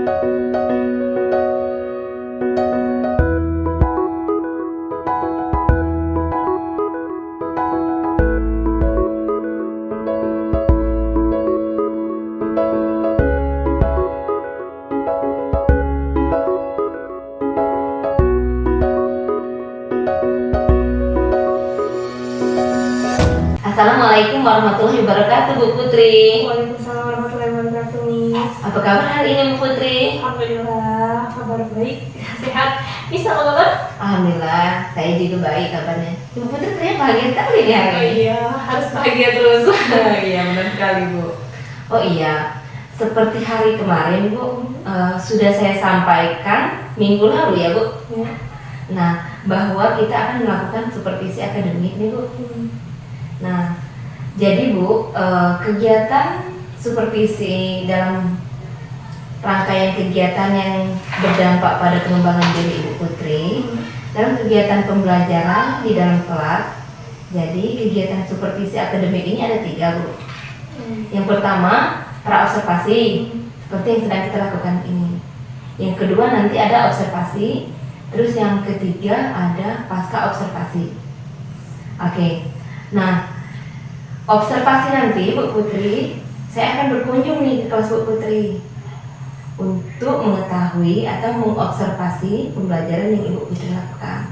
Assalamualaikum warahmatullahi wabarakatuh, Bu Putri. Waalaikumsalam warahmatullahi wabarakatuh, Miss. Apa kabar hari ini, Bu Putri? Alhamdulillah, kabar baik, sehat. Miss, apa kabar? Alhamdulillah, saya juga baik kabarnya. Bu Putri ternyata bahagia sekali nih hari Oh ini. iya, harus bahagia terus. Iya, benar sekali, Bu. Oh iya, seperti hari kemarin, Bu, sudah saya sampaikan minggu lalu ya, Bu. Ya. Nah, bahwa kita akan melakukan supervisi akademik nih, Bu. Nah, jadi Bu, kegiatan supervisi dalam rangkaian kegiatan yang berdampak pada pengembangan diri Ibu Putri dalam kegiatan pembelajaran di dalam kelas. Jadi kegiatan supervisi akademik ini ada 3, Bu. Yang pertama, pra-observasi, seperti yang sedang kita lakukan ini. Yang kedua nanti ada observasi, terus yang ketiga ada pasca observasi. Oke. Nah, observasi nanti Bu Putri, saya akan berkunjung nih ke kelas Bu Putri untuk mengetahui atau mengobservasi pembelajaran yang Ibu Putri lakukan.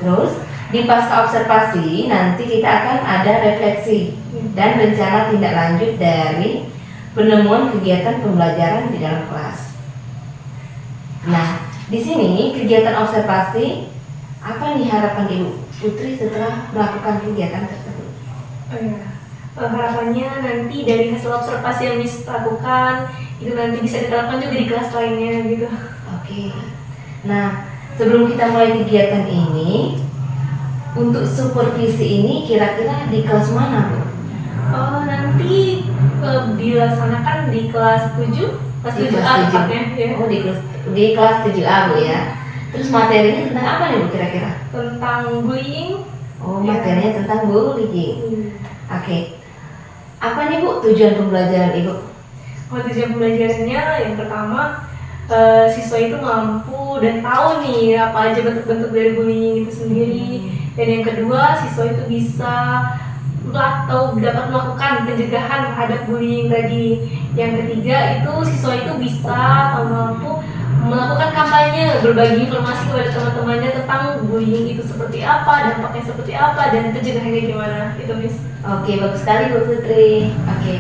Terus di pasca observasi nanti kita akan ada refleksi dan rencana tindak lanjut dari penemuan kegiatan pembelajaran di dalam kelas. Nah, di sini kegiatan observasi, apa nih harapan Ibu Putri setelah melakukan kegiatan tersebut? Oh iya. Harapannya nanti dari hasil observasi yang Miss lakukan itu nanti bisa diterapkan juga di kelas lainnya gitu. Oke. Nah, sebelum kita mulai kegiatan ini, untuk supervisi ini kira-kira di kelas mana, Bu? Nanti dilaksanakan di kelas 7, kelas 7A tepatnya ya. Oh, di kelas 7A, Bu ya. Terus materinya tentang apa nih, Bu, kira-kira? Tentang bullying. Oh, materinya tentang bullying. Oke. Apa nih, Bu, tujuan pembelajaran Ibu? Tujuan pembelajarannya yang pertama, siswa itu mampu dan tahu nih apa aja bentuk-bentuk dari bullying itu sendiri. Dan yang kedua, siswa itu bisa atau dapat melakukan pencegahan terhadap bullying tadi. Yang ketiga itu siswa itu bisa atau mampu melakukan kampanye, berbagi informasi kepada teman-temannya tentang bullying itu seperti apa, dampaknya seperti apa, dan pencegahannya gimana. Itu, Miss. Oke, bagus sekali Bu Putri. Oke.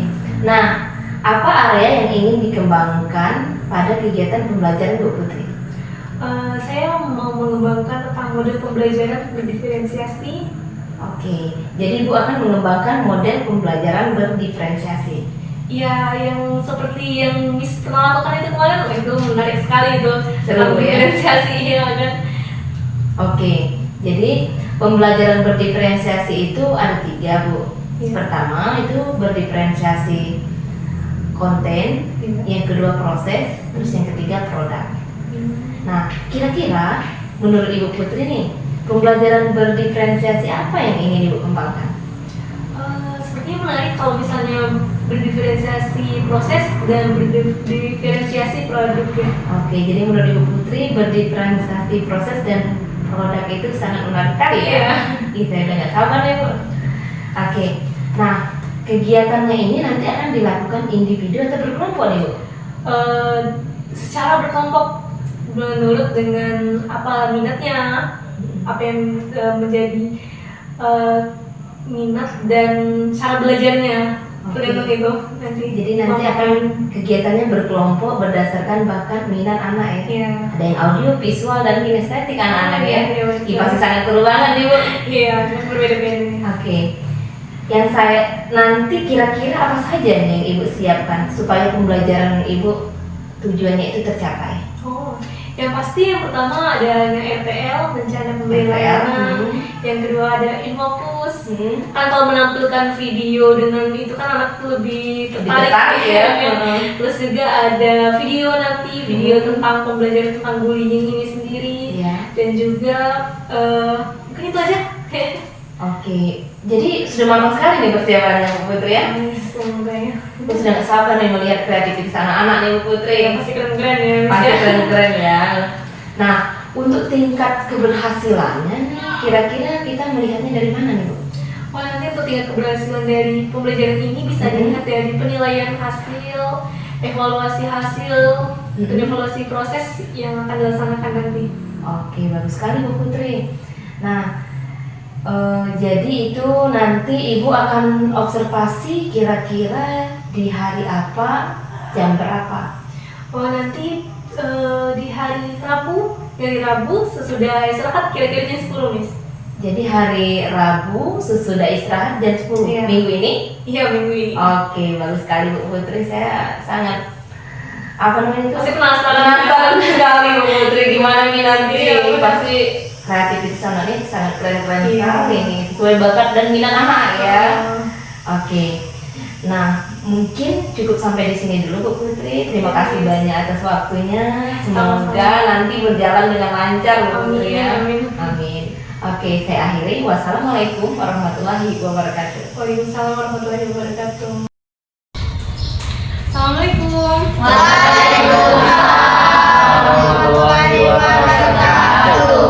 Nah, apa area yang ingin dikembangkan pada kegiatan pembelajaran Bu Putri? Saya mau mengembangkan tentang model pembelajaran berdiferensiasi. Oke, jadi Bu akan mengembangkan model pembelajaran berdiferensiasi. Ya, yang seperti yang Miss pernah lakukan itu kemarin, itu menarik sekali itu. Seru, ya? Diferensiasi, ya kan? Oke, jadi pembelajaran berdiferensiasi itu ada 3, Bu. Ya. Pertama itu berdiferensiasi konten, Ya. yang kedua proses, terus yang ketiga produk. Nah, kira-kira menurut Ibu Putri nih, pembelajaran berdiferensiasi apa yang ingin Ibu kembangkan? Sepertinya menarik kalau misalnya berdiferensiasi proses dan berdiferensiasi produk ya. Oke, jadi menurut Ibu Putri berdiferensiasi proses dan produk itu sangat menarik sekali ya? Iya. Ih, saya udah gak sabar nih, Bu. Oke, nah kegiatannya ini nanti akan dilakukan individu atau berkelompok nih, Bu? Secara berkelompok menurut dengan apa minatnya, apa yang menjadi minat dan cara belajarnya. Tergantung itu nanti. Jadi nanti akan kegiatannya berkelompok berdasarkan bakat minat anak ya. Iya. Ada yang audio, visual dan kinestetik anak-anak ya. Iya, betul. Ih, pasti sangat seru banget nih, Bu. Iya, berbeda-beda. Oke. Yang saya nanti kira-kira apa saja nih yang Ibu siapkan supaya pembelajaran Ibu tujuannya itu tercapai? Oh, yang pasti yang pertama ada RPL, rencana pemberian layanan. Yang kedua ada Infokus. Kan kalau menampilkan video dengan itu kan anak lebih tertarik ya. Terus juga ada video nanti, video tentang pembelajaran tentang bullying ini sendiri. Iya. Dan juga mungkin itu aja. Oke. Jadi sudah matang sekali nih persiapannya Bu Putri ya? Semoga ya. Aku sudah gak sabar nih melihat kreativitas anak-anak nih Bu Putri. Ya, pasti keren-keren ya, Miss Pasti ya. keren-keren ya. Nah, untuk tingkat keberhasilannya nih, kira-kira kita melihatnya dari mana nih Bu? Oh, nanti untuk tingkat keberhasilan dari pembelajaran ini bisa dilihat dari penilaian hasil, evaluasi hasil, dan evaluasi proses yang akan dilaksanakan nanti. Oke, bagus sekali Bu Putri. Nah, jadi itu nanti Ibu akan observasi kira-kira di hari apa, jam berapa? Oh, nanti di hari Rabu sesudah istirahat kira-kira jam 10, Miss. Jadi hari Rabu sesudah istirahat jam 10 Iya. minggu ini? Iya, minggu ini. Oke, bagus sekali Bu Putri. Saya sangat itu? Pasti penasaran sekali Bu Putri gimana nih nanti. Iya, bener. Pasti kreativitas anak ini sangat keren-keren Iya. sekali nih, sesuai bakat dan minat anak ya. Oh. Oke. Nah, mungkin cukup sampai di sini dulu Bu Putri. Terima kasih banyak atas waktunya. Semoga Sama-sama. nanti berjalan dengan lancar Bu Putri Amin, ya. amin. Amin. Oke, saya akhiri. Wassalamualaikum warahmatullahi wabarakatuh. Waalaikumsalam warahmatullahi wabarakatuh. Assalamualaikum. warahmatullahi wabarakatuh.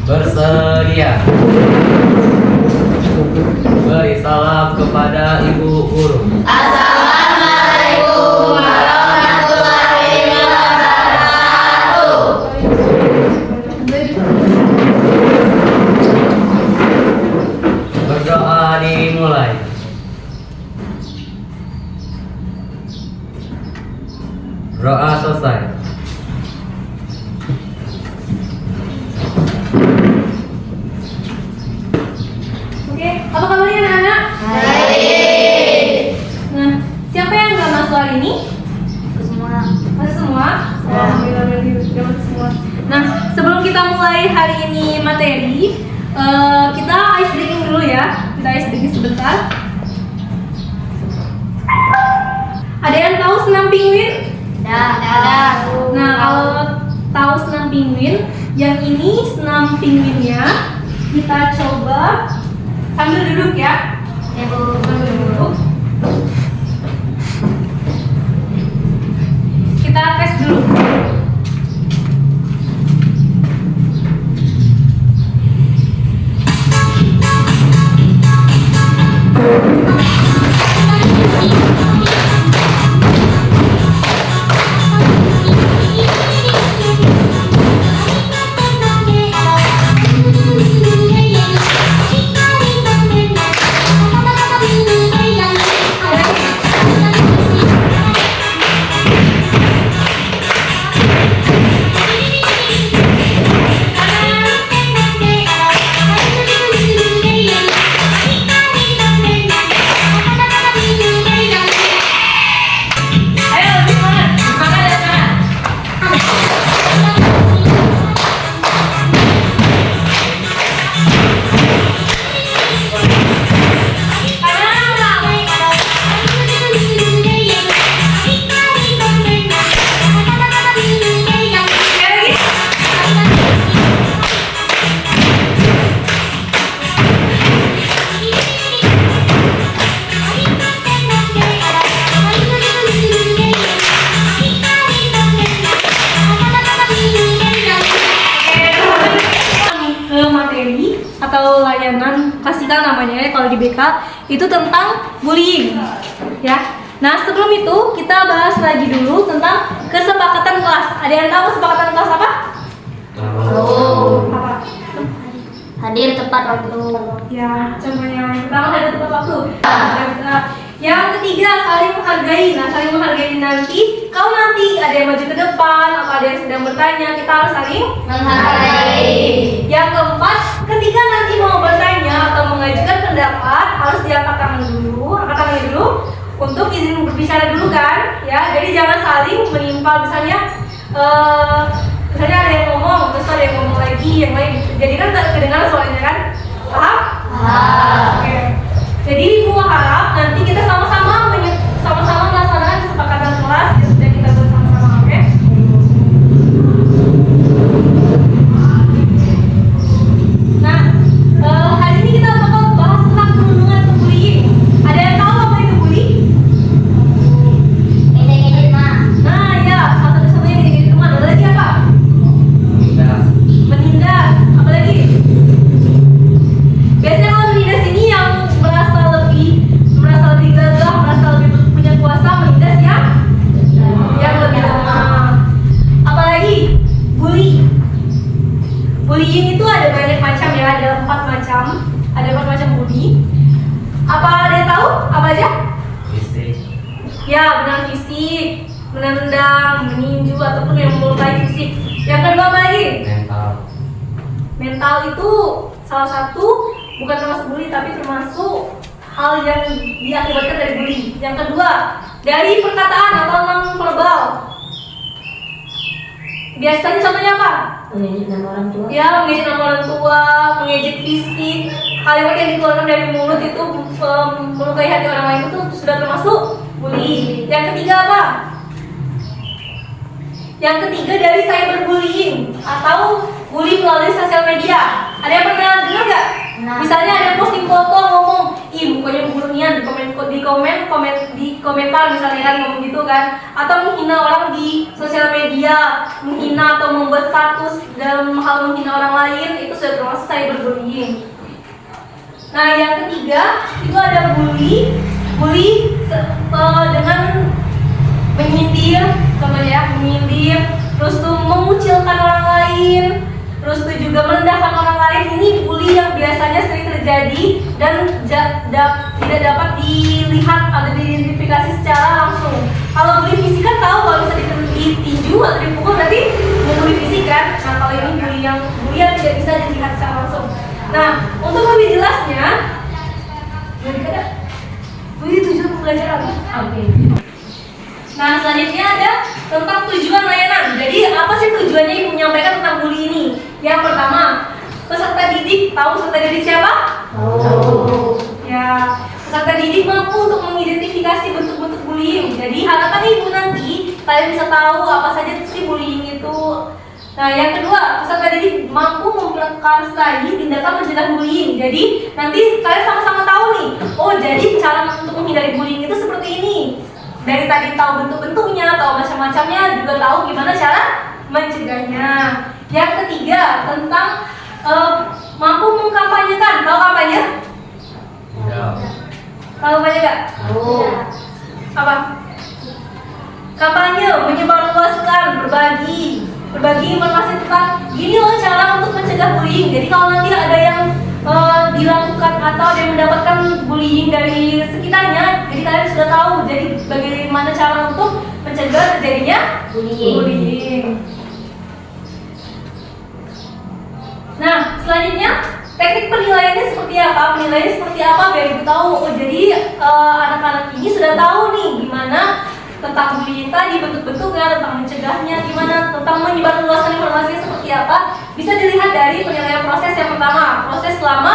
Bersedia. Beri salam kepada Ibu Guru. Assalamualaikum warahmatullahi wabarakatuh. Berdoa dimulai. Doa selesai. Oke, apa kabarnya anak-anak? Baik. Nah, siapa yang nggak masuk hari ini? Semua. Masih semua? Ya. Alhamdulillah, berarti udah masuk semua. Nah, sebelum kita mulai hari ini materi, kita ice breaking dulu ya. Kita ice breaking sebentar. Ada yang tahu senam penguin? Ada. Nah, kalau tahu senam penguin, yang ini senam penguinnya kita coba sambil duduk ya. Ibu. Sambil duduk. Kita tes dulu. Ayo lebih semangat, semangat ya semangat. Sekali lagi. Ke materi atau layanan klasikal namanya ya kalau di BK itu tentang bullying ya. Nah sebelum itu kita bahas lagi dulu tentang kesepakatan kelas. Ada yang tahu kesepakatan kelas apa? Apa? Hadir tepat waktu. Ya contohnya yang pertama ada tepat waktu. Yang ketiga saling menghargai. Nah saling menghargai ini nanti kalau nanti ada yang maju ke depan atau ada yang sedang bertanya kita harus saling Menghargai. Yang keempat, ketika nanti mau bertanya atau mengajukan pendapat harus diangkat tangan dulu untuk izin berbicara dulu kan, ya. Jadi jangan saling menimpal misalnya ada yang ngomong terus ada yang ngomong lagi yang lain. Jadi kan tak kedengaran suaranya kan, paham? Oke. Jadi ibu harap nanti kita sama-sama melaksanakan kesepakatan kelas yang sudah kita buat sama-sama, oke? Nah, hari ini kita bakal bahas tentang perundungan atau bullying. Ada yang tahu apa menendang, meninju ataupun yang melukai fisik. Yang kedua apa lagi? Mental. Mental itu salah satu bukan termasuk bully tapi termasuk hal yang diakibatkan dari bully. Yang kedua, dari perkataan atau non-verbal. Biasanya contohnya apa? Mengejek nama orang tua. Ya, mengejek nama orang tua, mengejek fisik. Kalimat yang dikeluarkan dari mulut itu melukai hati orang lain itu sudah termasuk bully. Yang ketiga apa? Yang ketiga dari cyberbullying atau bully melalui sosial media. Ada yang pernah dengar nggak? Nah. Misalnya ada yang posting foto ngomong, ih mukanya burunian di komentar misalnya kan ngomong gitu kan, atau menghina orang di sosial media, menghina atau membuat status dalam hal menghina orang lain, itu sudah termasuk cyberbullying. Nah yang ketiga itu ada bully dengan menyindir, contohnya menyindir, terus tuh mengucilkan orang lain, terus tuh juga merendahkan orang lain. Ini bully yang biasanya sering terjadi dan tidak dapat dilihat atau diidentifikasi secara langsung. Kalau bully fisik kan tahu kalau bisa ditinju atau dipukul berarti bully fisik kan. Nah kalau ini bully yang tidak bisa dilihat secara langsung. Nah untuk lebih jelasnya, bully tujuan pembelajaran. Oke. Nah selanjutnya ada tentang tujuan layanan. Jadi apa sih tujuannya ibu menyampaikan tentang bully ini? Yang pertama, peserta didik. Tahu peserta didik siapa? Oh. Ya, peserta didik mampu untuk mengidentifikasi bentuk-bentuk bullying. Jadi harapan ibu nanti kalian bisa tahu apa saja sih bullying itu. Nah yang kedua, peserta didik mampu memprakarsai tindakan mencegah bullying. Jadi nanti kalian sama-sama tahu nih, oh jadi cara untuk menghindari bullying itu seperti ini. Dari tadi tahu bentuk-bentuknya, tahu macam-macamnya, juga tahu gimana cara mencegahnya. Yang ketiga tentang mampu mengkampanyekan. Tahu kampanye? Ya. Tahu kampanye nggak? Oh. Apa? Kampanye menyebarluaskan, berbagi informasi tentang gini loh cara untuk mencegah bullying. Jadi kalau nanti ada yang dilakukan atau ada yang mendapatkan bullying dari sekitarnya, jadi kalian sudah tahu jadi bagaimana cara untuk mencegah terjadinya bullying. Nah selanjutnya teknik penilaiannya seperti apa? Penilaiannya seperti apa biar ibu tahu. Oh jadi anak-anak ini sudah tahu nih gimana tentang bullying tadi, bentuk-bentuknya, tentang mencegahnya gimana, tentang menyebarluaskan informasinya seperti apa. Bisa dilihat dari penilaian proses. Yang pertama, proses selama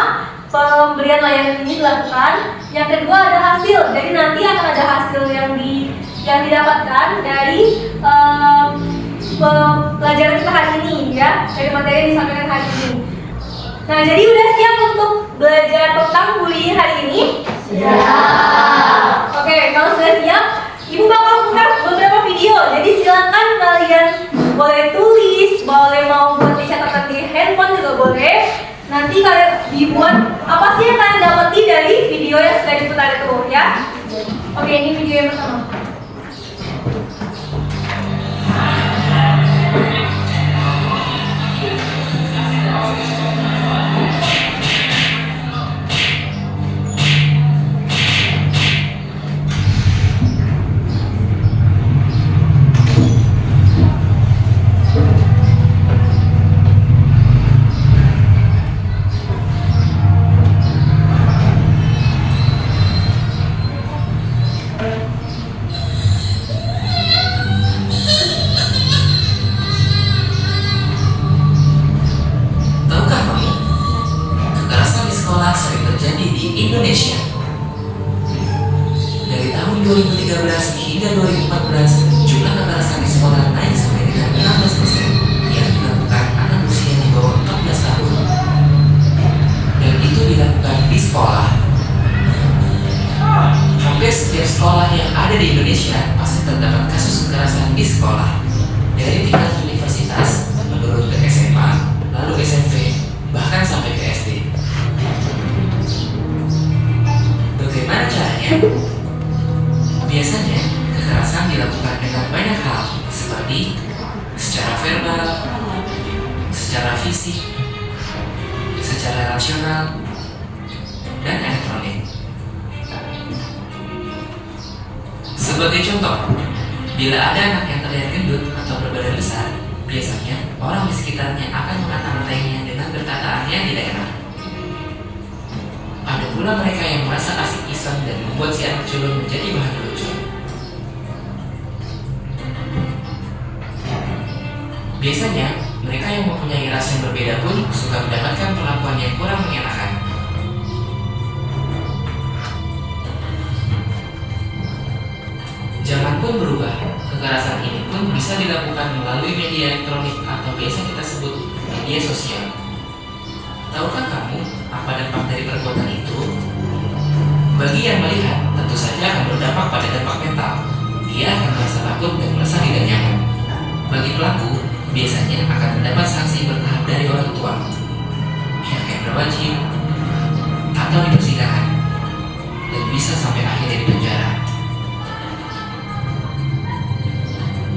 pemberian layanan ini dilakukan. Yang kedua ada hasil. Jadi nanti akan ada hasil yang didapatkan dari pelajaran kita hari ini ya, dari materi yang disampaikan hari ini. Nah, jadi udah siap untuk belajar tentang bullying hari ini? Siap. Oke, kalau sudah siap, ibu bakal putar beberapa video. Jadi silakan kalian boleh tulis, boleh mau buat catatan di handphone juga boleh. Nanti kalian dibuat apa sih yang kalian dapati dari video yang sudah diputar itu ya. Oke, ini video yang pertama. Indonesia. Dari tahun 2013 hingga 2014, jumlah kekerasan di sekolah naik sampai dengan 16% yang dilakukan anak usia di bawah 14 tahun. Dan itu dilakukan di sekolah. Hampir setiap sekolah yang ada di Indonesia pasti terdapat kasus kekerasan di sekolah. Dari tingkat universitas, menurut ke SMA, lalu SMP, bahkan sampai ke SD. Bagaimana caranya? Biasanya, kekerasan dilakukan dengan banyak hal, seperti secara verbal, secara fisik, secara rasional, dan elektronik. Sebagai contoh, Bila ada anak yang terlihat gendut atau berbadan besar, biasanya orang di sekitarnya akan mengata-ngatainya dengan perkataan yang tidak enak. Ada pula mereka yang merasa asik iseng dan membuat si anak culun menjadi bahan lucu. Biasanya, mereka yang mempunyai ras yang berbeda pun suka mendapatkan perlakuan yang kurang mengenakan. Zaman pun berubah, kekerasan ini pun bisa dilakukan melalui media elektronik atau biasa kita sebut media sosial. Tahukah kamu apa dampak dari perbuatan itu? Bagi yang melihat, tentu saja akan berdampak pada dampak mental. Dia akan merasa takut dan merasa tidak nyaman. Bagi pelaku, biasanya akan mendapat sanksi bertahap dari orang tua, pihak yang berwajib, atau di persidangan, dan bisa sampai akhirnya di penjara.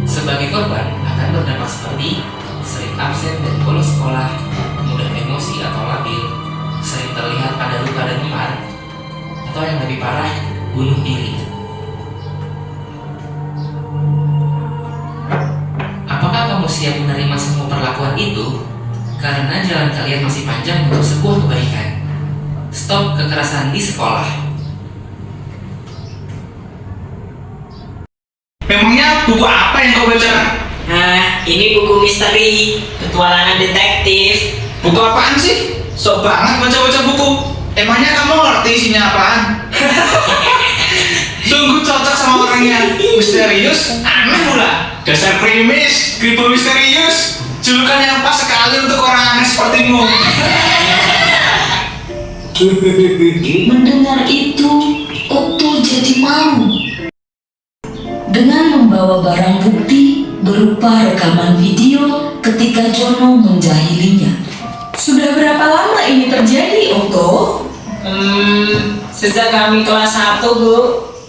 Sebagai korban akan berdampak seperti sering absen dan bolos sekolah, mudah emosi atau labil, sering terlihat ada luka dan memar, atau yang lebih parah, bunuh diri. Apakah kamu siap menerima semua perlakuan itu? Karena jalan kalian masih panjang untuk sebuah kebaikan. Stop kekerasan di sekolah. Memangnya buku apa yang kau baca? Nah, ini buku misteri, petualangan detektif. Buku apaan sih? Sok banget baca-baca buku. Emangnya kamu ngerti isinya apaan? Sungguh cocok sama orangnya. Misterius, aneh pula. Dasar krimis, kripo misterius. Julukan yang pas sekali untuk orang aneh sepertimu. Mendengar itu, Otto jadi malu. Dengan membawa barang bukti berupa rekaman video ketika Jono menjahilinya. Sudah berapa lama ini terjadi, Otto? Sejak kami kelas 1, Bu.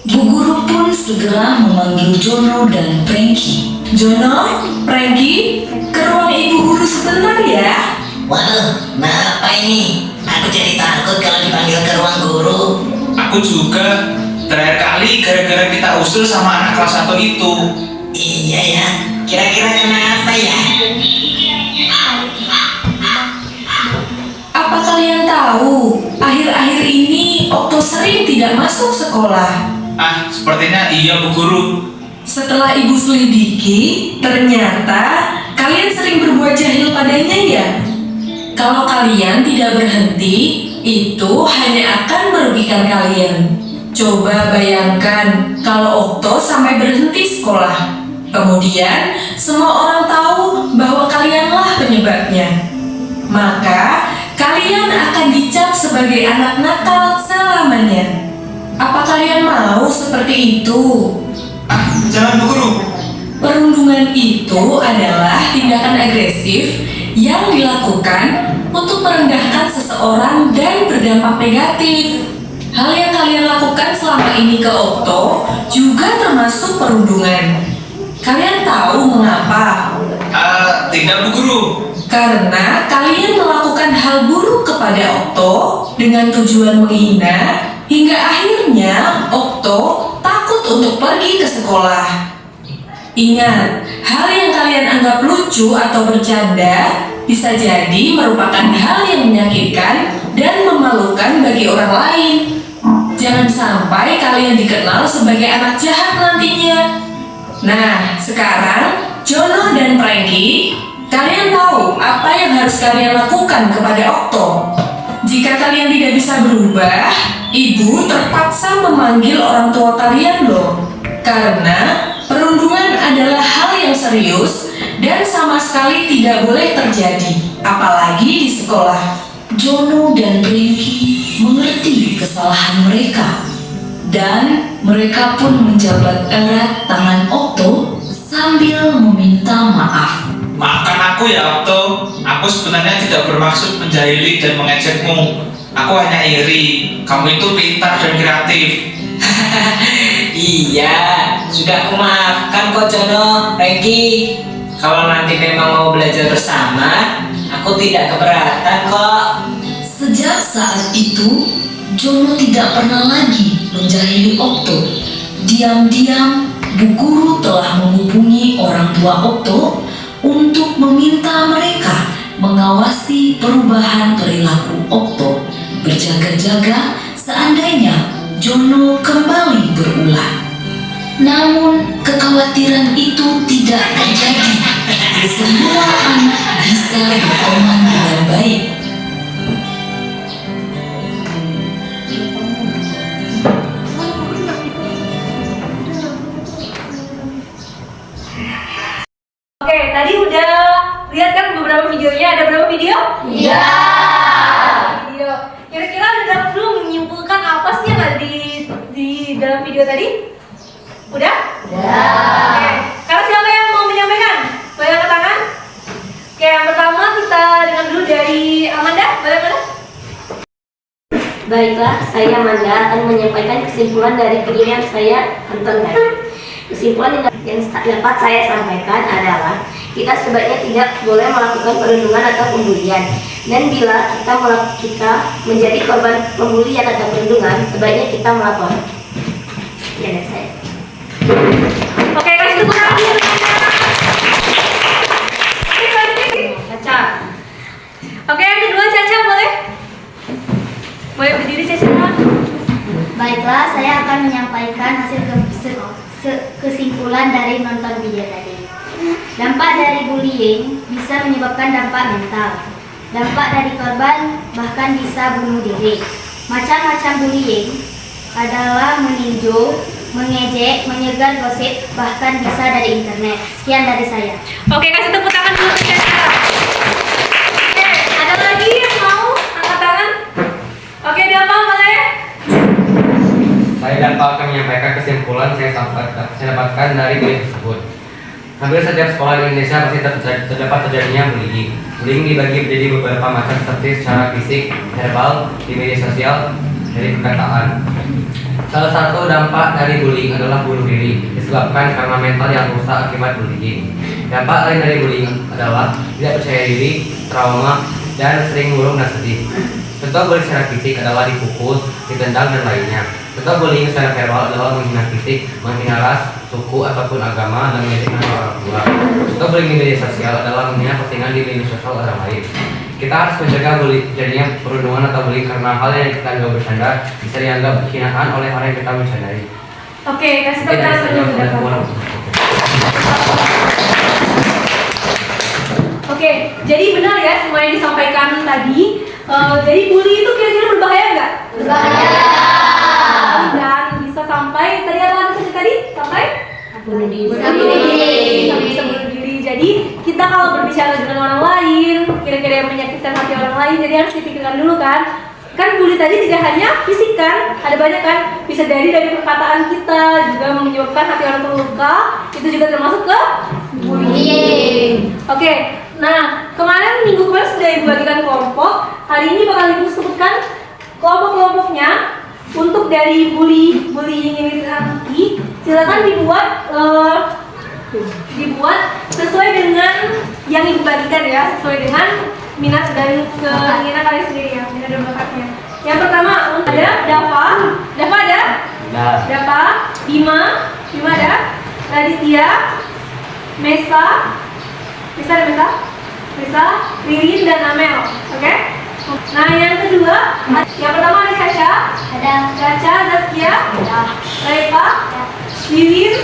Bu guru pun segera memanggil Jono dan Frankie. Jono, Frankie, ke ruang ibu guru sebentar ya. Waduh, apa ini? Aku jadi takut kalau dipanggil ke ruang guru. Aku juga. Terakhir kali gara-gara kita usul sama anak kelas 1 itu. Iya ya, kira-kira kenapa ya? Apa kalian tahu, akhir-akhir ini Otto sering tidak masuk sekolah. Ah, sepertinya iya Bu Guru. Setelah ibu selidiki, ternyata kalian sering berbuat jahil padanya ya. Kalau kalian tidak berhenti, itu hanya akan merugikan kalian. Coba bayangkan kalau Otto sampai berhenti sekolah. Kemudian semua orang tahu bahwa kalianlah penyebabnya. Maka kalian akan dicap sebagai anak nakal selamanya. Apa kalian mau seperti itu? Ah, jangan Bu Guru. Perundungan itu adalah tindakan agresif yang dilakukan untuk merendahkan seseorang dan berdampak negatif. Hal yang kalian lakukan selama ini ke Otto juga termasuk perundungan. Kalian tahu mengapa? Tidak Bu Guru. Karena kalian melakukan hal buruk kepada Otto dengan tujuan menghina, hingga akhirnya Otto takut untuk pergi ke sekolah. Ingat, hal yang kalian anggap lucu atau bercanda bisa jadi merupakan hal yang menyakitkan dan memalukan bagi orang lain. Jangan sampai kalian dikenal sebagai anak jahat nantinya. Nah, sekarang Jono dan Frankie, kalian tahu apa yang harus kalian lakukan kepada Otto. Jika kalian tidak bisa berubah, ibu terpaksa memanggil orang tua kalian loh. Karena perundungan adalah hal yang serius dan sama sekali tidak boleh terjadi, apalagi di sekolah. Jono dan Frankie mengerti kesalahan mereka, dan mereka pun menjabat erat tangan Otto sambil meminta maaf. Maafkan aku ya Otto. Aku sebenarnya tidak bermaksud menjahili dan mengejekmu. Aku hanya iri. Kamu itu pintar dan kreatif. Iya, sudah aku maafkan kok Jono, Frankie. Kalau nanti memang mau belajar bersama, aku tidak keberatan kok. Sejak saat itu, Jono tidak pernah lagi menjahili Otto. Diam-diam, Bu Guru telah menghubungi orang tua Okto untuk meminta mereka mengawasi perubahan perilaku Okto, berjaga-jaga seandainya Jono kembali berulah. Namun kekhawatiran itu tidak terjadi. Semua anak bisa berteman dengan baik. Oke, tadi udah lihat kan beberapa videonya. Ada berapa video? Iya. Video. Kira-kira udah belum menyimpulkan apa sih yang ada di dalam video tadi? Udah? Oke. Sekarang siapa yang mau menyampaikan? Boleh angkat tangan? Oke, yang pertama kita dengar dulu dari Amanda. Boleh, Amanda? Baiklah, saya Amanda akan menyampaikan kesimpulan dari video yang saya tonton tadi. Kesimpulan yang dapat saya sampaikan adalah kita sebaiknya tidak boleh melakukan perundungan atau pembulian. Dan bila kita menjadi korban pembulian atau perundungan, sebaiknya kita melapor. Ya, dari saya. Oke, kasih tepuk tangan dulu. Caca. Oke, yang kedua Caca boleh? Boleh berdiri Caca? Baiklah, saya akan menyampaikan hasil kesimpulan dari nonton video tadi. Dampak dari bullying bisa menyebabkan dampak mental. Dampak dari korban bahkan bisa bunuh diri. Macam-macam bullying adalah meninju, mengejek, menyegar gosip, bahkan bisa dari internet. Sekian dari saya. Oke, kasih tepuk tangan dulu untuk Caca. Oke, ada lagi yang mau angkat tangan? Oke, Dapa boleh? Saya dapat akan menyampaikan kesimpulan saya dapatkan dari video tersebut. Hampir setiap sekolah di Indonesia pasti terdapat terjadinya bullying. Bullying dibagi menjadi beberapa macam seperti secara fisik, verbal, di media sosial, dari perkataan. Salah satu dampak dari bullying adalah bunuh diri, disebabkan karena mental yang rusak akibat bullying. Dampak lain dari bullying adalah tidak percaya diri, trauma, dan sering murung dan sedih. Contoh bullying secara fisik adalah dipukul, ditendang, dan lainnya. Contoh bullying secara verbal adalah menghina fisik, menghina ras, suku, ataupun agama, dan menyakitkan orang tua. Contoh bullying di media sosial adalah menghina postingan di media sosial orang lain. Kita harus mencegah terjadinya perundungan atau bullying karena hal yang kita anggap bercanda bisa dianggap hinaan oleh orang yang kita bercandai. Oke, kasih tepuk tangan dulu. Oke, jadi benar ya semua yang disampaikan tadi. Jadi bully itu kira-kira berbahaya nggak? Berbahaya. Dan bisa sampai tadi apa tadi? Sampai Bunuh diri. Bisa bunuh diri. Jadi kita kalau berbicara dengan orang lain, kira-kira yang menyakitkan hati orang lain, jadi harus dipikirkan dulu kan. Kan bully tadi tidak hanya fisik kan, ada banyak kan, bisa dari perkataan kita juga menyebabkan hati orang terluka, itu juga termasuk ke bullying. Oke, nah minggu kemarin sudah Ibu bagikan kelompok, hari ini bakal Ibu sebutkan kelompok-kelompoknya untuk dari bullying ini nanti. Silakan dibuat sesuai dengan yang Ibu bagikan ya, sesuai dengan minat dan keinginan kalian sendiri ya, minat dan bakatnya. Yang pertama ada Dava ada? Dava, Bima ada? Raditya, Mesa, Ririn dan Amel, oke? Nah yang kedua, yang pertama ada Caca, Zaskia, Reva, Wiwin,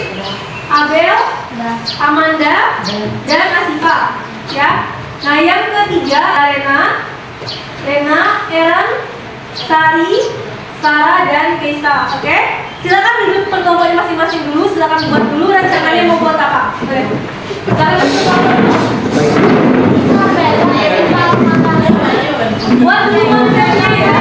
Abel, Amanda, dan Asifa, ya. Nah yang ketiga Rena, Eran, Sari, Sarah, dan Keisa, oke? Silakan duduk pertemuan masing-masing dulu, silakan buat dulu rencananya mau buat apa? Boleh. Buat dulu materinya ya.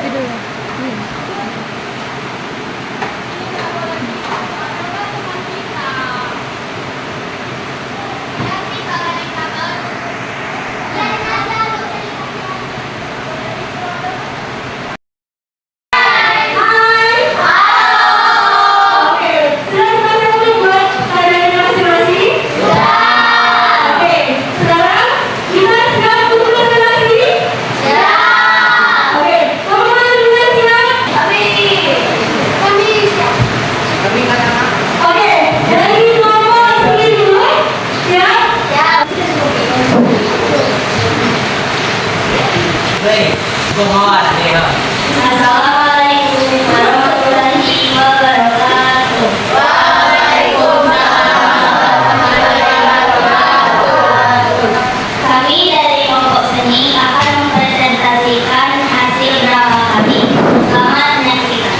Assalamualaikum warahmatullahi wabarakatuh. Kami dari kelompok seni akan mempresentasikan hasil drama kami. Selamat menyaksikan.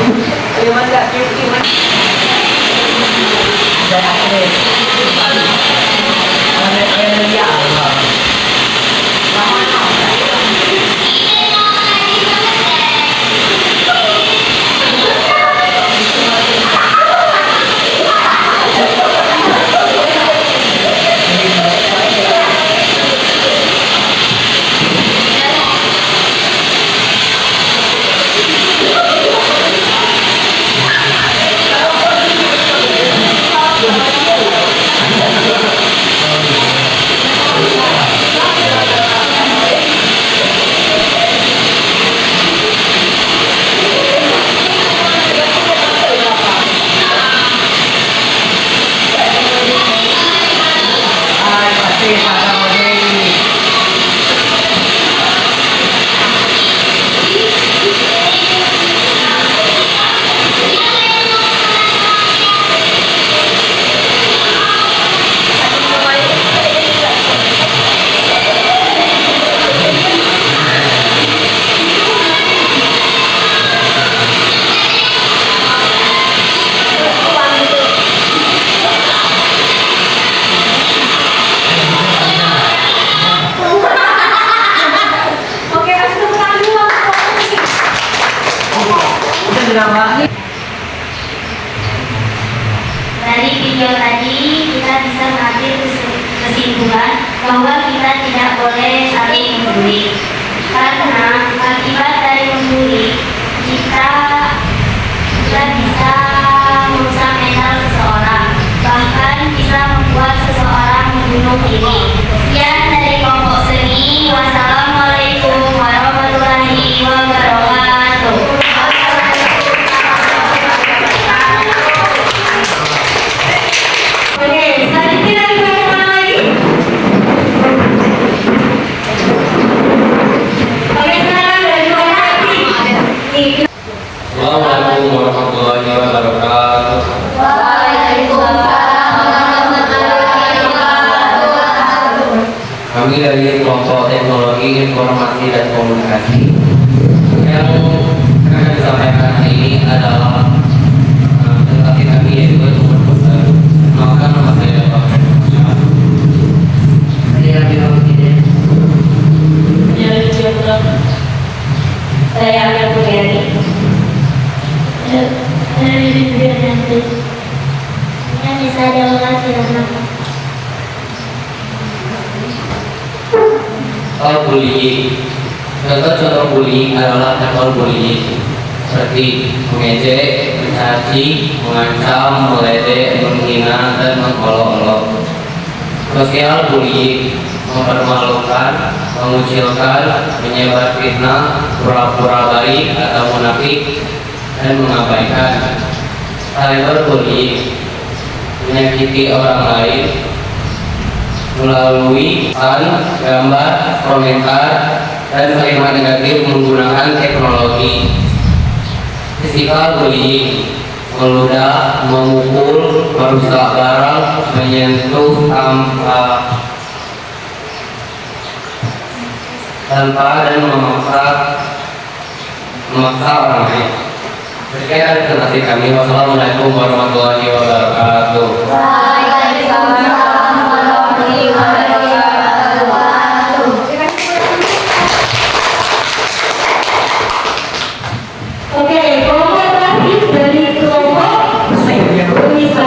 Dari video tadi kita bisa mengambil kesimpulan bahwa kita tidak boleh saling membuli, karena akibat dari membuli kita bisa merusak mental seseorang, bahkan bisa membuat seseorang membunuh diri. Sekian dari kelompok seni. Wassalamualaikum warahmatullahi wabarakatuh. Assalamualaikum warahmatullahi wabarakatuh. Kami dari kelompok teknologi informasi dan komunikasi yang akan disampaikan hari ini adalah presentasi kami, yaitu maka nama saya Pak Saya Amir Putri. Yang bisa jawab silahkan. Bullying. Contoh-contoh bullying adalah contoh bullying seperti mengejek, mencaci, mengancam, meledek, menghina, dan mengolok-olok. Sosial bullying mempermalukan, mengucilkan, menyebar fitnah, pura-pura baik atau munafik, dan mengabaikan. Cyberbullying menyakiti orang lain melalui pesan, gambar, komentar, dan kalimat negatif menggunakan teknologi. Physical bullying meludah, memukul, merusak barang, menyentuh tanpa dan memaksa orang lain. Sekian presentasi kami. Wassalamualaikum warahmatullahi wabarakatuh. Waalaikumsalam warahmatullahi wabarakatuh.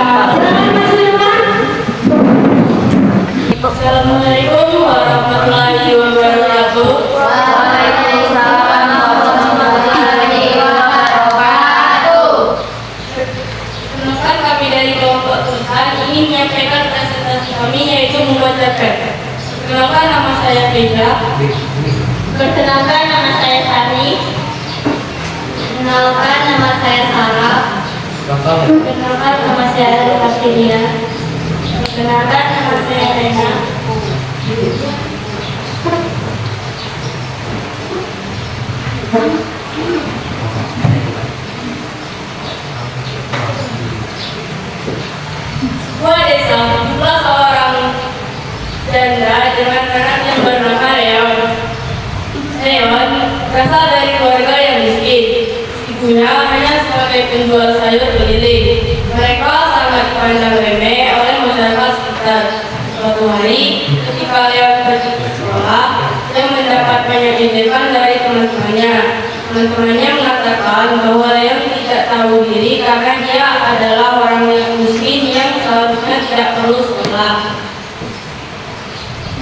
Silakan maju depan. Assalamualaikum warahmatullahi wabarakatuh. Waalaikumsalam warahmatullahi wabarakatuh. Perkenalkan, kami dari kelompok Tuhan ingin menyampaikan presentasi kami yaitu membaca pet. Perkenalkan, nama saya Peja. Perkenalkan, nama saya Sari. Perkenalkan, nama saya Sarah. Perkenalkan, nama saya Astilia. Perkenalkan, nama saya Rena. Sebuah desa hiduplah seorang janda dengan anak yang bernama Leon. Leon berasal dari keluarga yang miskin. Ibunya hanya sebagai penjual sayur keliling. Mereka sangat dipandang remeh oleh masyarakat sekitar. Suatu hari, ketika Leon pergi ke sekolah, dia mendapat banyak ejekan dari teman-temannya. Teman-temannya mengatakan bahwa Leon tidak tahu diri karena dia adalah orang yang miskin yang seharusnya tidak perlu sekolah.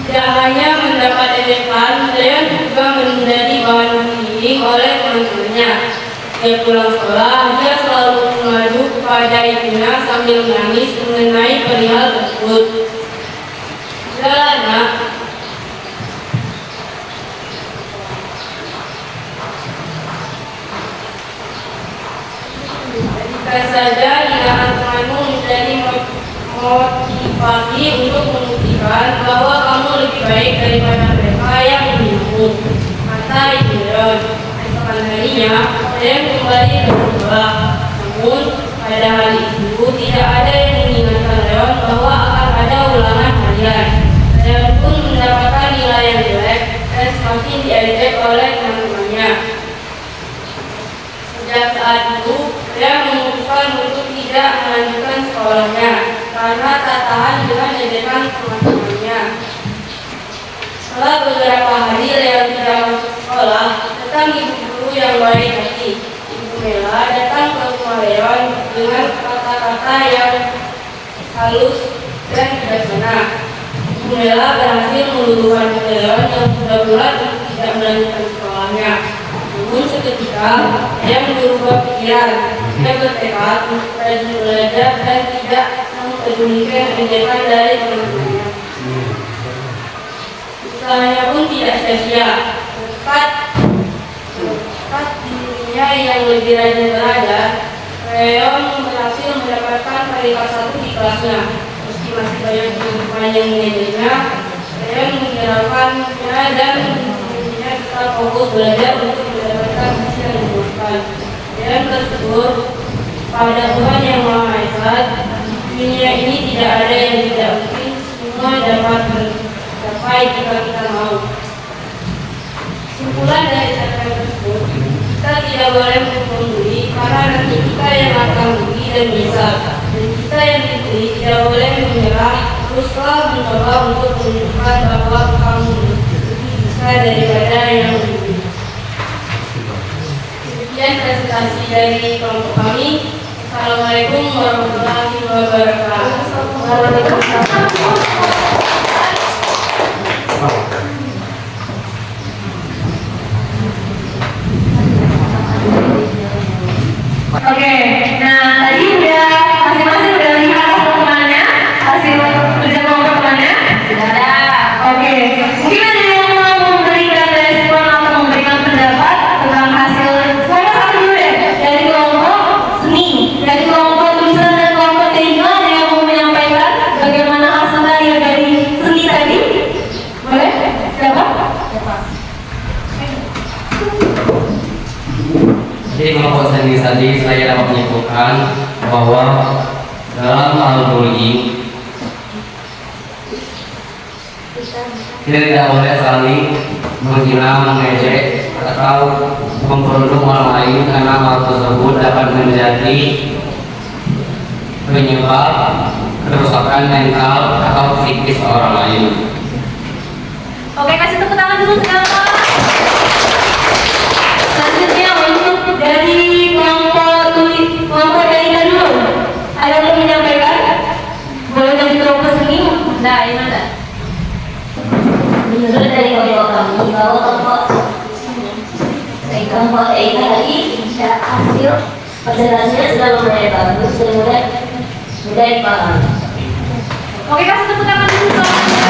Tidak hanya mendapat ejekan, Leon juga menjadi bahan bullying oleh teman-temannya. Dia pulang sekolah, dia selalu mengadu kepada ibunya sambil menangis mengenai perihal tersebut. Sudahlah nak, jika saja hinaan temanmu menjadi motivasi untuk membuktikan bahwa kamu lebih baik daripada mereka yang menghinamu, kata ibu Leon. Esokan harinya, Leon kembali ke sekolah. Namun, pada hari itu tidak ada yang mengingatkan Leon bahwa akan ada ulangan harian. Leon pun mendapatkan nilai yang jelek dan semakin diejek oleh teman-temannya. Sejak saat itu, dia memutuskan untuk tidak melanjutkan sekolahnya karena tak tahan dengan ejekan teman-temannya. Setelah beberapa hari Leon tidak masuk sekolah, datang ibu guru yang baik hati. Ibu Mela datang ke rumah Leon dengan kata-kata yang halus dan bijaksana. Ibu Mela berhasil meluluhkan Leon yang sudah bulat untuk tidak melanjutkan sekolahnya. Namun seketika dia berubah pikiran. Dia bertekad untuk rajin belajar dan tidak mempedulikan ejekan dari teman-temannya. Usahanya pun tidak sia-sia. Berkat dirinya yang lebih rajin belajar, Leon berhasil mendapatkan peringkat 1 di kelasnya. Meski masih banyak teman-teman yang mengejeknya, Leon menghiraukannya dan menjadinya tetap fokus belajar untuk mendapatkan hasil yang dibutuhkan. Leon bersyukur pada Tuhan Yang Maha Esa, dunia ini tidak ada yang tidak mungkin, semua dapat tercapai jika kita mau. Kesimpulan dari catatan tersebut, kita tidak boleh membuli karena nanti kita yang akan rugi dan menyesal. Dan kita yang dibuli tidak boleh menyerah, teruslah mencoba untuk menunjukkan bahwa kamu lebih bisa daripada yang dibuli. Sekian presentasi dari kelompok kami. Assalamualaikum warahmatullahi wabarakatuh. Oke, nah tadi udah masing-masing udah lihat hasil temannya, hasil kerja kelompok temannya? Sudah ada. Oke, mungkin ada yang mau memberikan respon atau memberikan pendapat tentang hasil kelompok satu dulu deh, dari kelompok seni, dari kelompok tulisan dan kelompok teknik. Ada yang mau menyampaikan bagaimana hasil dari seni tadi? Boleh? Siapa? Jadi kelompok seni tadi saya dapat menyimpulkan bahwa dalam hal bullying kita tidak boleh saling menghina, mengejek atau memperundung orang lain karena hal tersebut dapat menjadi penyebab kerusakan mental atau psikis orang lain. Oke, kasih tepuk tangan dulu teman-teman. Selanjutnya untuk dari kelompok dari dulu, ada yang mau menyampaikan? Bapak Eka tadi hasil presentasinya sudah lumayan bagus dan mudah dipahami. Oke, kasih tepuk tangan dulu semuanya.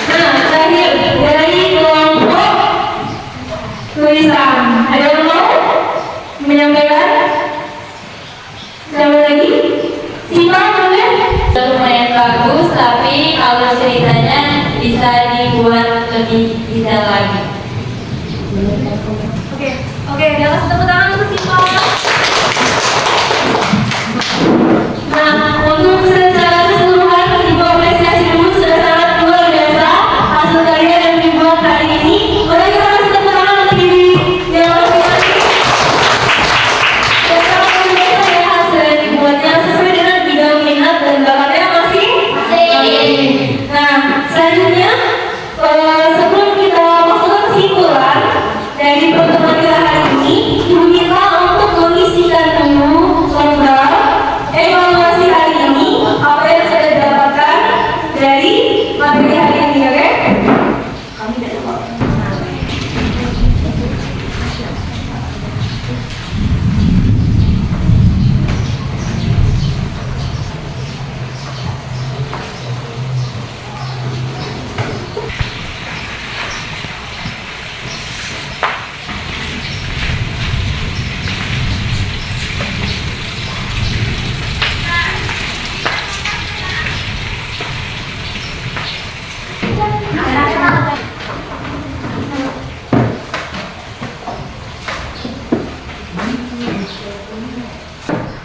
Nah, terakhir dari kelompok tulisan. Ada yang mau menyampaikan? Siapa lagi? Siapa boleh? Lumayan bagus, tapi kalau ceritanya bisa dibuat lebih detail lagi. Oke, udah kasih tepuk tangan untuk Simpa. Nah, untuk secara keseluruhan Ibu apresiasi dulu sudah sangat luar biasa hasil karya yang dibuat hari ini. Boleh kita kasih tepuk tangan untuk diri yang masing-masing. Dan sangat luar biasa ya hasil yang dibuatnya sesuai dengan bidang minat dan bakatnya masing-masing. Nah, selanjutnya sebelum kita masuk ke kesimpulan dari pertemuan kita hari ini, Ibu minta untuk mengisikan dulu lembar evaluasi hari ini, apa yang sudah didapatkan dari materi hari ini, oke? Kami tidak lupa.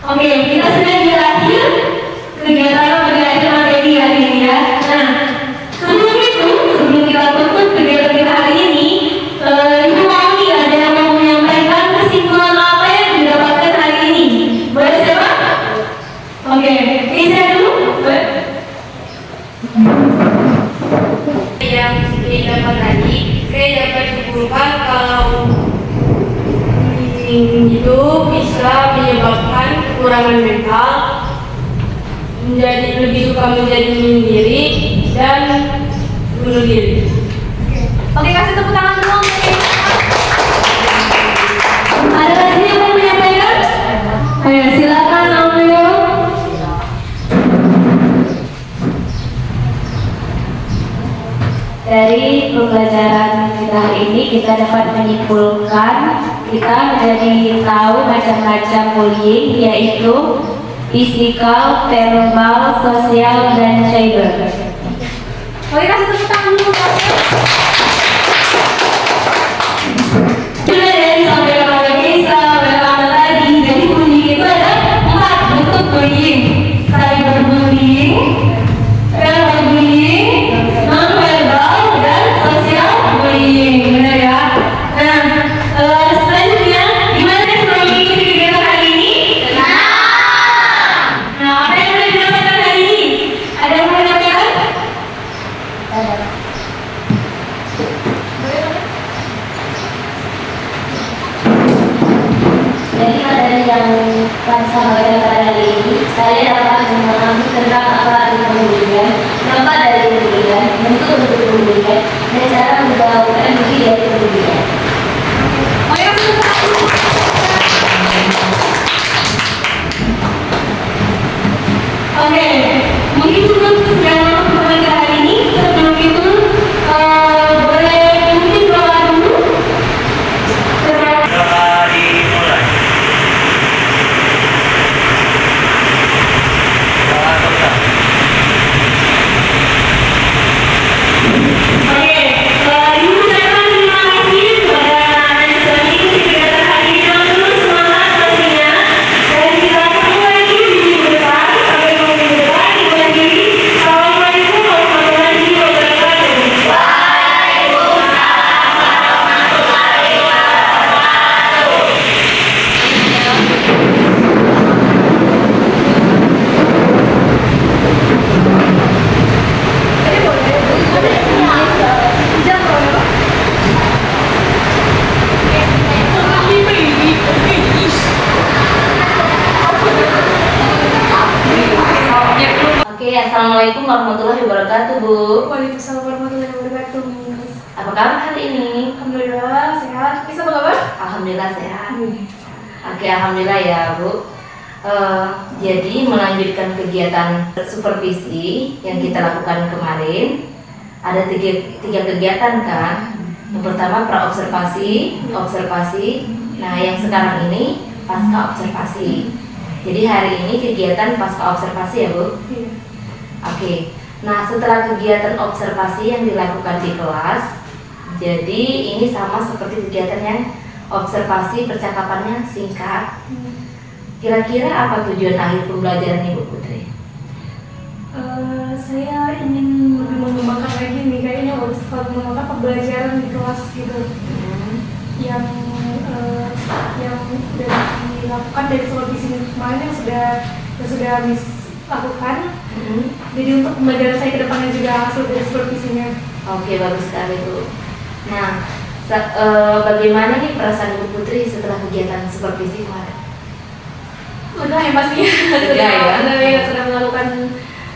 Oke, kita sudah di akhir kegiatan pembelajaran materi hari ini ya. Nah, sebelum kita tutup kegiatan kita hari ini, Ibu mau nih ada yang mau menyampaikan kesimpulan apa yang didapatkan hari ini. Boleh siapa? Oke, Isa dulu. Yang seperti dapat tadi, saya dapat simpulkan kalau itu bisa menyebabkan kekurangan mental, menjadi lebih suka menjadi sendiri dan bunuh diri. Oke, kasih tepuk tangan dulu untuk Simpa. Ada lagi yang mau menyampaikan? Ayo silakan Aurel. Dari pembelajaran kita hari ini kita dapat menyimpulkan kita menjadi tahu macam-macam bullying, yaitu fisikal, verbal, sosial, dan cyber. Oke, kasih tepuk tangan dulu untuk Sudah dari sampaikan oleh Isa, oleh Anda tadi, jadi bullying itu ada 4 bentuk bullying: cyberbullying, verbal bullying, non-verbal, dan social bullying. Benar ya? Nah, selanjutnya gimana nih sebelum mengikuti kegiatan hari ini? Nah, apa yang sudah didapatkan hari ini? Ada yang mau menyampaikan? Jadi materi yang kami sampaikan pada hari ini, saya dapat memahami tentang apa arti pembulian, dampak dari pembulian, bentuk-bentuk pembulian, dan cara menjauhkan diri dari pembulian. Oke, kasih tepuk tangan dulu. Oke, mungkin sebelum sudah masuk ke materi hari ini, sebelum itu boleh mungkin doa dulu. Oke, Ibu ucapkan terima kasih kepada anak-anak yang sudah mengikuti kegiatan hari ini dengan penuh semangat pastinya. Dan kita ketemu lagi di minggu depan. Sampai ketemu minggu depan. Ibu akhiri. Assalamualaikum warahmatullahi wabarakatuh. Oke, assalamualaikum warahmatullahi wabarakatuh, Bu. Waalaikumsalam warahmatullahi wabarakatuh, Miss. Apa kabar hari ini? Alhamdulillah sehat. Bisa apa kabar? Alhamdulillah sehat. Oke, alhamdulillah ya Bu. Jadi melanjutkan kegiatan supervisi yang kita lakukan kemarin, ada tiga kegiatan kan. Yang pertama praobservasi, observasi. Nah yang sekarang ini pasca observasi. Jadi hari ini kegiatan pasca observasi ya Bu. Oke. Nah setelah kegiatan observasi yang dilakukan di kelas, jadi ini sama seperti kegiatan yang observasi, percakapannya singkat. Kira-kira apa tujuan akhir pembelajaran Ibu Putri? Saya ingin lebih mengembangkan lagi nih, kayaknya harus mengembangkan pembelajaran di kelas gitu. Yang sudah dilakukan dari supervisi kemarin yang sudah habis lakukan. Jadi untuk pembelajaran saya ke depannya juga hasil dari supervisinya. Oke, bagus sekali Bu. Nah, bagaimana nih perasaan Ibu Putri setelah kegiatan supervisi kemarin? Udah ya pastinya sudah melakukan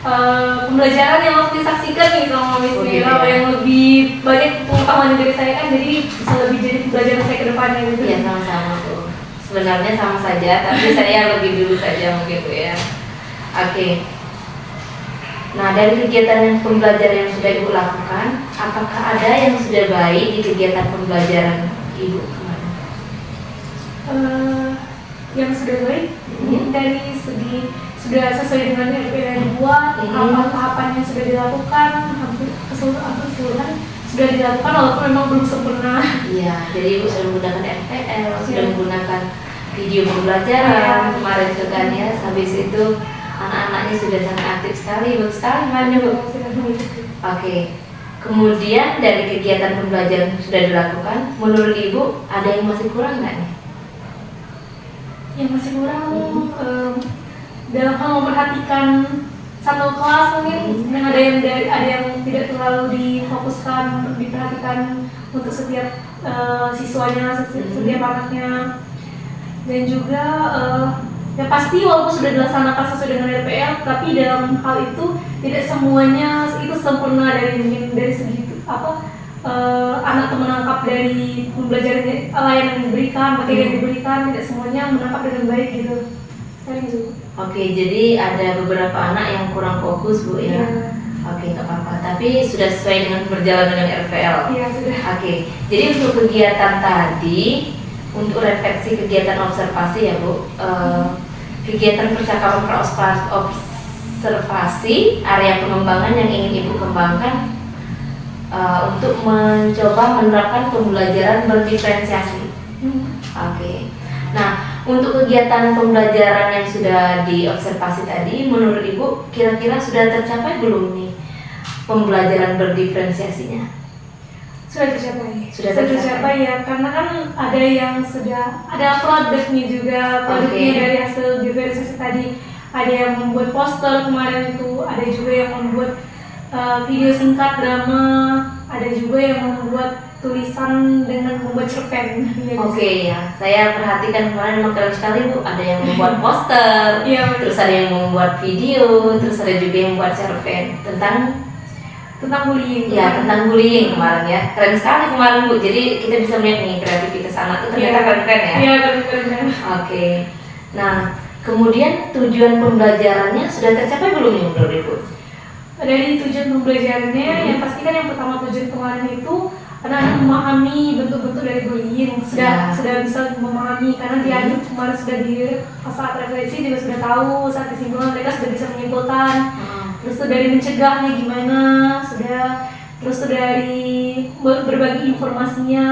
pembelajaran yang harus disaksikan nih sama Miss Mira, yang lebih banyak pengetahuan dari saya kan, jadi bisa lebih jadi pembelajaran saya ke depannya gitu. Iya, sama-sama Bu. Sebenarnya sama saja, tapi saya lebih dulu saja mungkin Bu ya. Oke. Nah, dari kegiatan yang pembelajaran yang sudah Ibu lakukan, apakah ada yang sudah baik di kegiatan pembelajaran Ibu kemarin? Yang sudah baik dari segi sudah sesuai dengan RPL yang dibuat, tahapan yang sudah dilakukan, hampir keseluruhan sudah dilakukan walaupun memang belum sempurna. Iya, jadi Ibu sudah menggunakan RPL, sudah menggunakan video pembelajaran kemarin itu kan ya. Habis itu anak-anaknya sudah sangat aktif sekali, bagus sekali kemarin Bu. Oke. Kemudian dari kegiatan pembelajaran sudah dilakukan, menurut Ibu ada yang masih kurang nggak nih? Yang masih kurang dalam hal memperhatikan satu kelas mungkin, dan ada yang tidak terlalu difokuskan untuk diperhatikan untuk setiap siswanya, setiap anaknya, dan juga ya pasti walaupun sudah dilaksanakan sesuai dengan RPL, tapi dalam hal itu tidak semuanya itu sempurna dari segi anak itu menangkap dari pembelajaran layanan yang diberikan, materi yang diberikan, tidak semuanya menangkap dengan baik gitu. Oke, jadi ada beberapa anak yang kurang fokus Bu ya. Oke, nggak apa-apa. Tapi sudah sesuai dengan berjalan dengan RPL. Iya sudah. Oke, jadi untuk kegiatan tadi, untuk refleksi kegiatan observasi ya Bu, kegiatan percakapan observasi area pengembangan yang ingin Ibu kembangkan untuk mencoba menerapkan pembelajaran berdiferensiasi. Oke. Nah, untuk kegiatan pembelajaran yang sudah diobservasi tadi, menurut Ibu kira-kira sudah tercapai belum nih pembelajaran berdiferensiasinya? Sudah tercapai. Sudah tercapai ya, karena kan ada yang sudah ada produknya juga, produknya dari hasil diferensiasi tadi. Ada yang membuat poster kemarin itu, ada juga yang membuat video singkat drama, ada juga yang membuat tulisan dengan membuat cerpen. Oke ya, saya perhatikan kemarin memang keren sekali Bu. Ada yang membuat poster, terus ada yang membuat video, terus ada juga yang membuat cerpen tentang bullying. Ya, tentang bullying kemarin ya. Keren sekali kemarin Bu. Jadi kita bisa melihat nih kreativitas anak itu ternyata keren-keren ya. Iya, keren-keren. Oke. Nah, kemudian tujuan pembelajarannya sudah tercapai belum nih menurut Ibu? Dari tujuan pembelajarannya, yang pasti kan yang pertama tujuan kemarin itu anak-anak memahami bentuk-bentuk dari bullying, sudah bisa memahami karena diajar kemarin sudah di saat refleksi juga sudah tahu, saat kesimpulan mereka sudah bisa menyimpulkan. Terus tuh dari mencegahnya gimana, terus tuh dari berbagi informasinya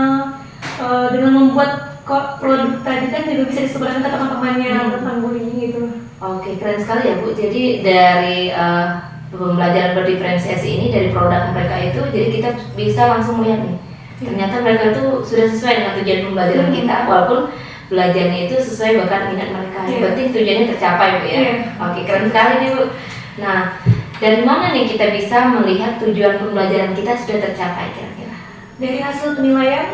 dengan membuat produk tadi kan juga bisa disebarkan ke teman-temannya tentang bullying gitu. Oke, keren sekali ya Bu. Jadi dari pembelajaran berdiferensiasi ini dari produk mereka itu, jadi kita bisa langsung melihat nih, ternyata mereka itu sudah sesuai dengan tujuan pembelajaran kita, walaupun belajarnya itu sesuai bakat minat mereka. Yang penting tujuannya tercapai Bu ya. Oke, keren sekali nih Bu. Nah, dari mana nih kita bisa melihat tujuan pembelajaran kita sudah tercapai kira-kira? Dari hasil penilaian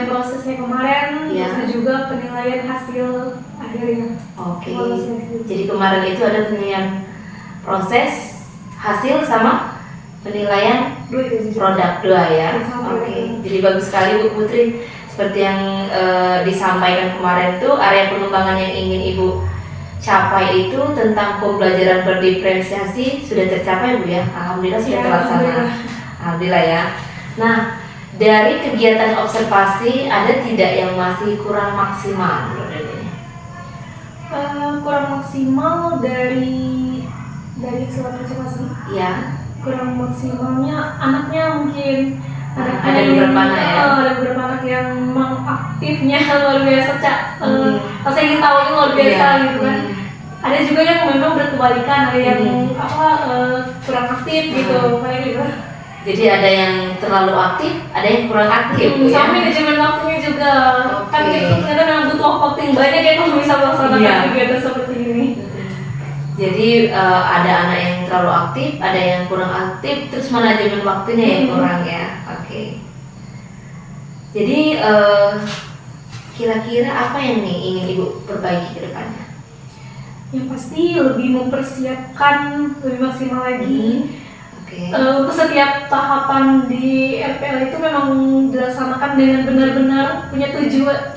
prosesnya kemarin, terus juga penilaian hasil akhirnya. Oke. Jadi kemarin itu ada penilaian proses, hasil sama penilaian produk 2 ya. Oke. Jadi bagus sekali Bu Putri. seperti yang disampaikan kemarin itu area pengembangan yang ingin Ibu capai itu tentang pembelajaran berdiferensiasi sudah tercapai Bu ya. Alhamdulillah sudah Ya, terlaksana. Alhamdulillah ya. Nah, dari kegiatan observasi ada tidak yang masih kurang maksimal menurut Ibu? Kurang maksimal dari hasil observasi. Ya. Kurang maksimalnya anaknya mungkin Ada beberapa anak ya? Ada beberapa anak yang memang aktifnya luar biasa, Cak. Pas ingin tahunya luar biasa Iya. gitu kan. Ada juga yang memang berkebalikan, ada yang kurang aktif gitu, kayak gitu. Jadi ada yang terlalu aktif, ada yang kurang aktif Bu ya. Sama manajemen waktunya juga. Kan Oke. itu ternyata memang butuh waktu yang banyak ya kalau bisa melaksanakan Iya. kegiatan seperti ini. Jadi ada anak yang terlalu aktif, ada yang kurang aktif, terus manajemen waktunya yang kurang ya. Oke. Jadi kira-kira apa yang nih ingin Ibu perbaiki ke depannya? Yang pasti lebih mempersiapkan lebih maksimal lagi. Oke. Untuk setiap tahapan di RPL itu memang dilaksanakan dengan benar-benar punya tujuan,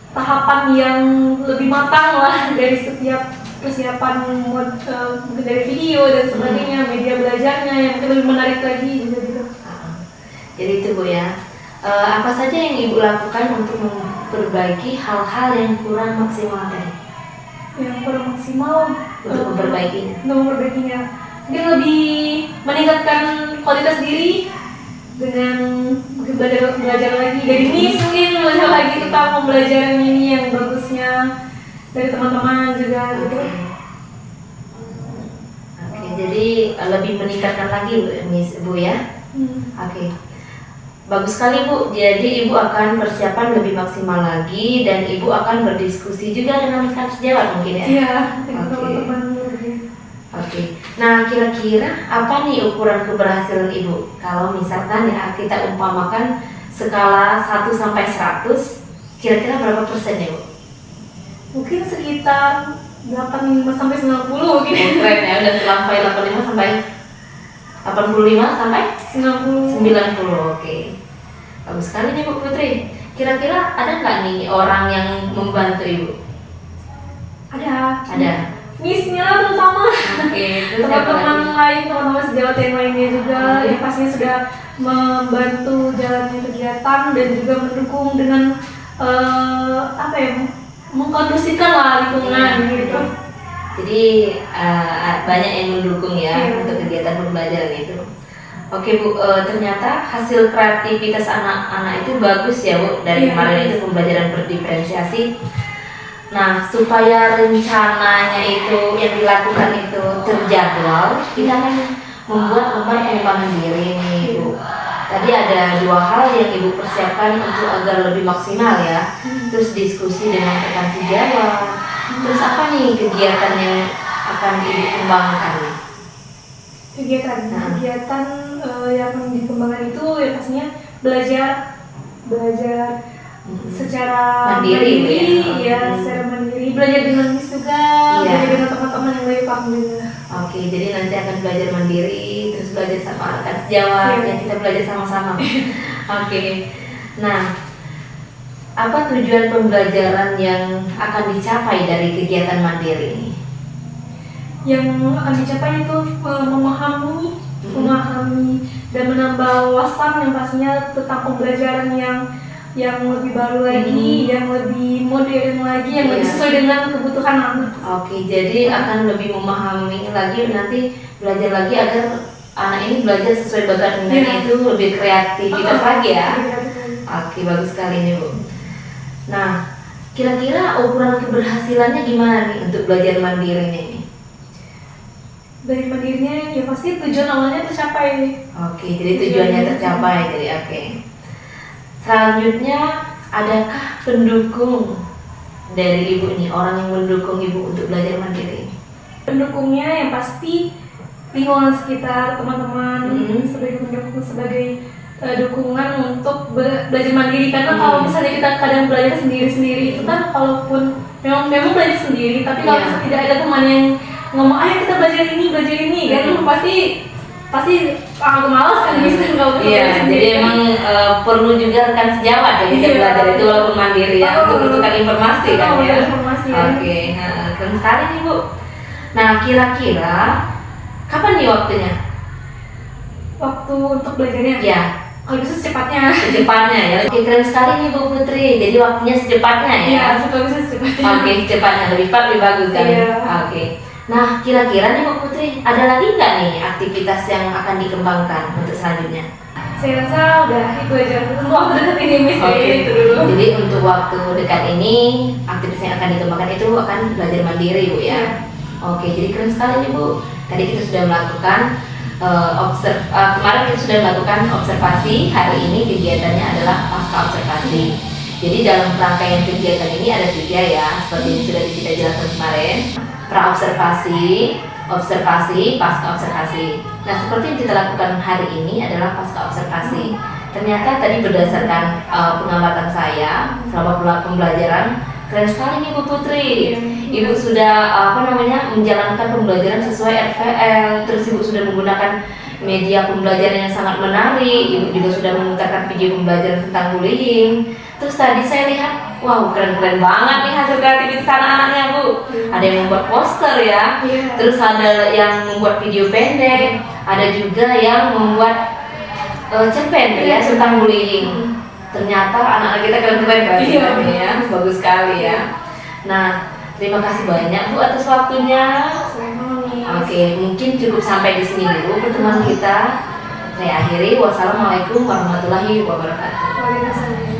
tahapan yang lebih matang lah dari setiap persiapan mungkin dari video dan sebagainya, media belajarnya yang mungkin lebih menarik lagi gitu. Jadi itu Bu ya. Apa saja yang Ibu lakukan untuk memperbaiki hal-hal yang kurang maksimal tadi? Yang kurang maksimal Untuk memperbaikinya. Untuk memperbaikinya, mungkin lebih meningkatkan kualitas diri dengan mungkin belajar lagi dari Miss, mungkin belajar lagi tentang pembelajaran ini yang bagusnya dari teman-teman juga gitu. Oke, jadi lebih meningkatkan lagi Bu ya. Oke. Bagus sekali Bu. Jadi Ibu akan persiapan lebih maksimal lagi dan Ibu akan berdiskusi juga dengan rekan sejawat mungkin ya. Iya, dengan Oke. teman-teman. Oke. Nah, kira-kira apa nih ukuran keberhasilan Ibu? Kalau misalkan ya kita umpamakan skala 1 sampai 100, kira-kira berapa persen ya Bu? Mungkin sekitar 85 sampai 90 mungkin. Keren ya, udah sampai 85 sampai 85 sampai 90. Oke. Bagus sekali nih Bu Putri. Kira-kira ada nggak nih orang yang membantu Ibu? Ada. Miss-nya terutama. Oke, terus siapa teman-teman lagi? lain, teman-teman sejawat yang lainnya juga yang pastinya sudah membantu jalannya kegiatan dan juga mendukung dengan mengkondusifkan lah lingkungan gitu. Jadi banyak yang mendukung ya Iya. untuk kegiatan pembelajaran itu. Oke Bu, ternyata hasil kreativitas anak-anak itu bagus ya Bu dari Iya. kemarin itu pembelajaran berdiferensiasi. Nah, supaya rencananya itu yang dilakukan itu terjadwal, kita akan membuat lembar pengembangan diri nih Bu. Tadi ada 2 hal yang Ibu persiapkan untuk agar lebih maksimal ya. Terus diskusi dengan rekan sejawat. Terus apa nih kegiatan yang akan Ibu kembangkan nih? Kegiatan yang dikembangkan itu ya pastinya belajar secara Mandiri, Bu, ya. secara mandiri, belajar dengan Miss juga, Iya. belajar dengan teman-teman yang lebih paham juga. Oke, jadi nanti akan belajar mandiri, terus belajar sama rekan sejawat, Iya. yang kita belajar sama-sama. Oke. Nah, apa tujuan pembelajaran yang akan dicapai dari kegiatan mandiri ini? Yang akan dicapai itu memahami dan menambah wawasan yang pastinya tentang pembelajaran yang lebih baru lagi, yang lebih modern lagi, yang lebih Iya. sesuai dengan kebutuhan anak. Oke, jadi akan lebih memahami lagi, nanti belajar lagi agar anak ini belajar sesuai bakat minatnya Iya. itu lebih kreativitas lagi ya. Iya. Oke, bagus sekali nih Bu. Nah, kira-kira ukuran keberhasilannya gimana nih untuk belajar mandiri ini? Dari mandirinya ya pasti tujuan awalnya tercapai. Oke, jadi tujuannya tercapai, jadi oke. Selanjutnya, adakah pendukung dari Ibu nih, orang yang mendukung Ibu untuk belajar mandiri ini? Pendukungnya yang pasti lingkungan sekitar, teman-teman sebagai pendukung, sebagai dukungan untuk belajar mandiri. Karena kalau misalnya kita kadang belajar sendiri-sendiri itu kan kalaupun memang belajar sendiri, tapi kalau Iya. misalnya tidak ada teman yang ngomong ayo kita belajar ini kan pasti pasti aku malas kan bisa kalau Iya, jadi emang perlu juga rekan sejawat ya kita belajar itu walaupun mandiri ya untuk bertukar informasi kan ya. Informasi. Oke, keren sekali nih Bu. Nah, kira-kira kapan nih waktunya? Waktu untuk belajarnya. Ya, Kalau bisa secepatnya. secepatnya ya. Oke, keren sekali nih Bu Putri. Jadi waktunya secepatnya ya. Iya, kalau bisa secepatnya. Oke, secepatnya lebih cepat lebih bagus kan. Iya. Oke. Nah, kira-kira nih Bu Putri, ada lagi nggak nih aktivitas yang akan dikembangkan untuk selanjutnya? Saya rasa udah itu aja untuk waktu dekat ini Miss. Oke. Itu dulu. Jadi untuk waktu dekat ini aktivitas yang akan dikembangkan itu akan belajar mandiri Bu ya. Iya. Oke, jadi keren sekali nih Bu. Tadi kita sudah melakukan kemarin kita sudah melakukan observasi. Hari ini kegiatannya adalah pasca observasi. Jadi dalam rangkaian kegiatan ini ada 3 ya, seperti yang sudah kita jelaskan kemarin. Pra-observasi, observasi, pasca observasi. Nah, seperti yang kita lakukan hari ini adalah pasca observasi. Ternyata tadi berdasarkan pengamatan saya selama pembelajaran, keren sekali nih Bu Putri. Ibu sudah menjalankan pembelajaran sesuai RVL, terus Ibu sudah menggunakan media pembelajaran yang sangat menarik. Ibu juga sudah memutarkan video pembelajaran tentang bullying. Terus tadi saya lihat, wow, keren-keren banget nih hasil kreativitas anak-anaknya Bu. Ada yang membuat poster ya, terus ada yang membuat video pendek, ada juga yang membuat cerpen ya tentang bullying. Ternyata anak-anak kita keren-keren kan ya, bagus sekali ya. Nah, terima kasih banyak Bu atas waktunya. Oke, mungkin cukup sampai di sini dulu pertemuan kita. Saya akhiri. Wassalamualaikum warahmatullahi wabarakatuh. Waalaikumsalam.